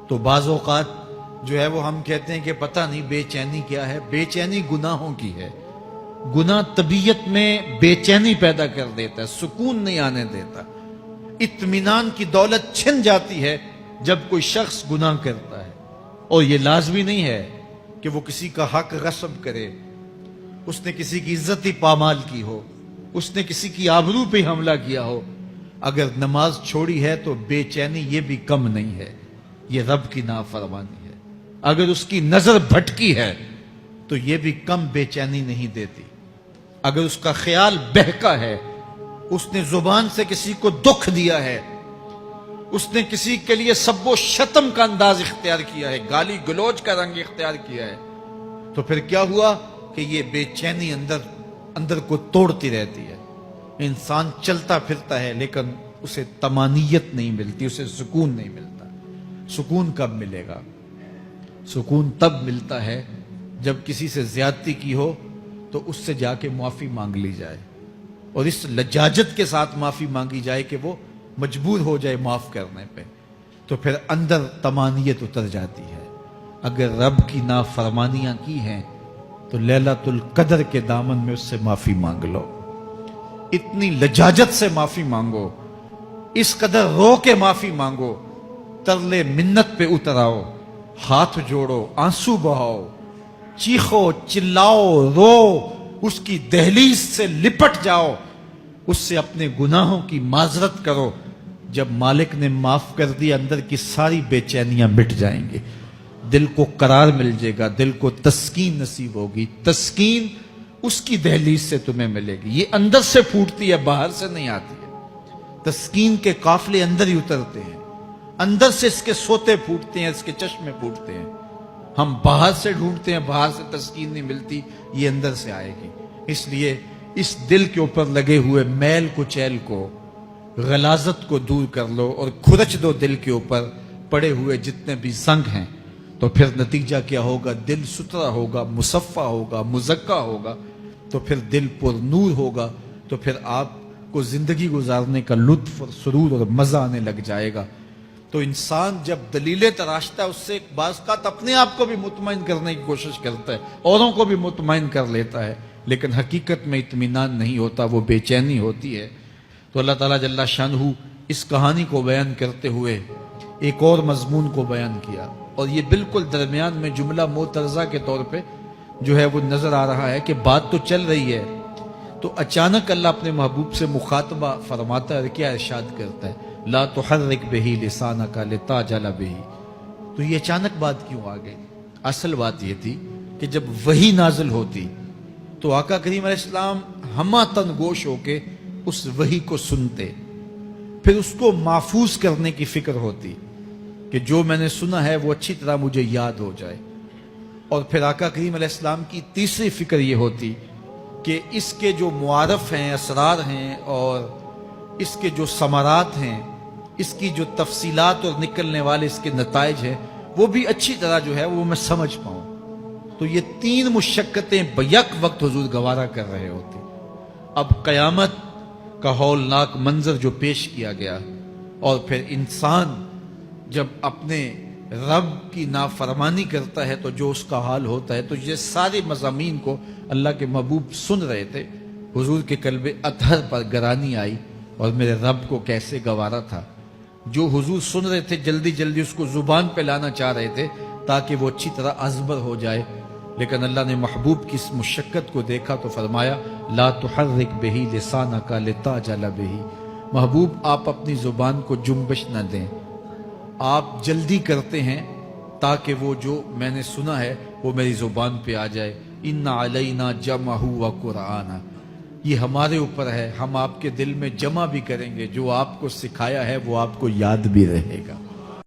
تو بعض اوقات جو ہے وہ ہم کہتے ہیں کہ پتہ نہیں بے چینی کیا ہے. بے چینی گناہوں کی ہے. گناہ طبیعت میں بے چینی پیدا کر دیتا ہے، سکون نہیں آنے دیتا. اطمینان کی دولت چھن جاتی ہے جب کوئی شخص گناہ کرتا ہے. اور یہ لازمی نہیں ہے کہ وہ کسی کا حق غصب کرے، اس نے کسی کی عزت ہی پامال کی ہو، اس نے کسی کی آبرو پہ حملہ کیا ہو. اگر نماز چھوڑی ہے تو بے چینی یہ بھی کم نہیں ہے، یہ رب کی نافرمانی ہے. اگر اس کی نظر بھٹکی ہے تو یہ بھی کم بے چینی نہیں دیتی. اگر اس کا خیال بہکا ہے، اس نے زبان سے کسی کو دکھ دیا ہے، اس نے کسی کے لیے سب و شتم کا انداز اختیار کیا ہے، گالی گلوچ کا رنگ اختیار کیا ہے، تو پھر کیا ہوا کہ یہ بے چینی اندر کو توڑتی رہتی ہے. انسان چلتا پھرتا ہے لیکن اسے طمانیت نہیں ملتی، اسے سکون نہیں ملتا. سکون کب ملے گا؟ سکون تب ملتا ہے جب کسی سے زیادتی کی ہو تو اس سے جا کے معافی مانگ لی جائے، اور اس لجاجت کے ساتھ معافی مانگی جائے کہ وہ مجبور ہو جائے معاف کرنے پہ، تو پھر اندر طمانیت اتر جاتی ہے. اگر رب کی نافرمانیاں کی ہیں تو لیلۃ القدر کے دامن میں اس سے معافی مانگ لو. اتنی لجاجت سے معافی مانگو، اس قدر رو کے معافی مانگو، ترلے منت پہ اتر آؤ، ہاتھ جوڑو، آنسو بہاؤ، چیخو، چلاؤ، رو، اس کی دہلیز سے لپٹ جاؤ، اس سے اپنے گناہوں کی معذرت کرو. جب مالک نے معاف کر دی اندر کی ساری بے چینیاں مٹ جائیں گی، دل کو قرار مل جائے گا، دل کو تسکین نصیب ہوگی. تسکین اس کی دہلیز سے تمہیں ملے گی، یہ اندر سے پھوٹتی ہے، باہر سے نہیں آتی ہے. تسکین کے قافلے اندر ہی اترتے ہیں، اندر سے اس کے سوتے پھوٹتے ہیں، اس کے چشمے پھوٹتے ہیں. ہم باہر سے ڈھونڈتے ہیں، باہر سے تسکین نہیں ملتی، یہ اندر سے آئے گی. اس لیے اس دل کے اوپر لگے ہوئے میل کچیل کو، غلاظت کو دور کر لو اور کھرچ دو دل کے اوپر پڑے ہوئے جتنے بھی زنگ ہیں. تو پھر نتیجہ کیا ہوگا؟ دل ستھرا ہوگا، مصفا ہوگا، مزکا ہوگا، تو پھر دل پر نور ہوگا، تو پھر آپ کو زندگی گزارنے کا لطف اور سرور اور مزہ آنے لگ جائے گا. تو انسان جب دلیلیں تراشتا ہے، اس سے ایک بعض کا اپنے آپ کو بھی مطمئن کرنے کی کوشش کرتا ہے، اوروں کو بھی مطمئن کر لیتا ہے، لیکن حقیقت میں اطمینان نہیں ہوتا، وہ بے چینی ہوتی ہے. تو اللہ تعالیٰ جل شانہ اس کہانی کو بیان کرتے ہوئے ایک اور مضمون کو بیان کیا، اور یہ بالکل درمیان میں جملہ معترضہ کے طور پہ جو ہے وہ نظر آ رہا ہے کہ بات تو چل رہی ہے، تو اچانک اللہ اپنے محبوب سے مخاطبہ فرماتا ہے، کیا ارشاد کرتا ہے؟ لا تحرک بہ لسانک لتعجل بہ. تو یہ اچانک بات کیوں آ گئی؟ اصل بات یہ تھی کہ جب وحی نازل ہوتی تو آقا کریم علیہ السلام ہمہ تن گوش ہو کے اس وحی کو سنتے، پھر اس کو محفوظ کرنے کی فکر ہوتی کہ جو میں نے سنا ہے وہ اچھی طرح مجھے یاد ہو جائے. اور پھر آقا کریم علیہ السلام کی تیسری فکر یہ ہوتی کہ اس کے جو معارف ہیں، اسرار ہیں، اور اس کے جو ثمرات ہیں، اس کی جو تفصیلات اور نکلنے والے اس کے نتائج ہیں، وہ بھی اچھی طرح جو ہے وہ میں سمجھ پاؤں. تو یہ تین مشقتیں بیک وقت حضور گوارا کر رہے ہوتے. اب قیامت کا ہولناک منظر جو پیش کیا گیا، اور پھر انسان جب اپنے رب کی نافرمانی کرتا ہے تو جو اس کا حال ہوتا ہے، تو یہ سارے مضامین کو اللہ کے محبوب سن رہے تھے. حضور کے قلب اطہر پر گرانی آئی، اور میرے رب کو کیسے گوارا تھا. جو حضور سن رہے تھے جلدی جلدی اس کو زبان پہ لانا چاہ رہے تھے تاکہ وہ اچھی طرح ازبر ہو جائے، لیکن اللہ نے محبوب کی اس مشقت کو دیکھا تو فرمایا لا تحرک بہ لسانک لتعجل بہ. محبوب آپ اپنی زبان کو جنبش نہ دیں، آپ جلدی کرتے ہیں تاکہ وہ جو میں نے سنا ہے وہ میری زبان پہ آ جائے. ان علینا جمعہ و قرآن، یہ ہمارے اوپر ہے، ہم آپ کے دل میں جمع بھی کریں گے، جو آپ کو سکھایا ہے وہ آپ کو یاد بھی رہے گا.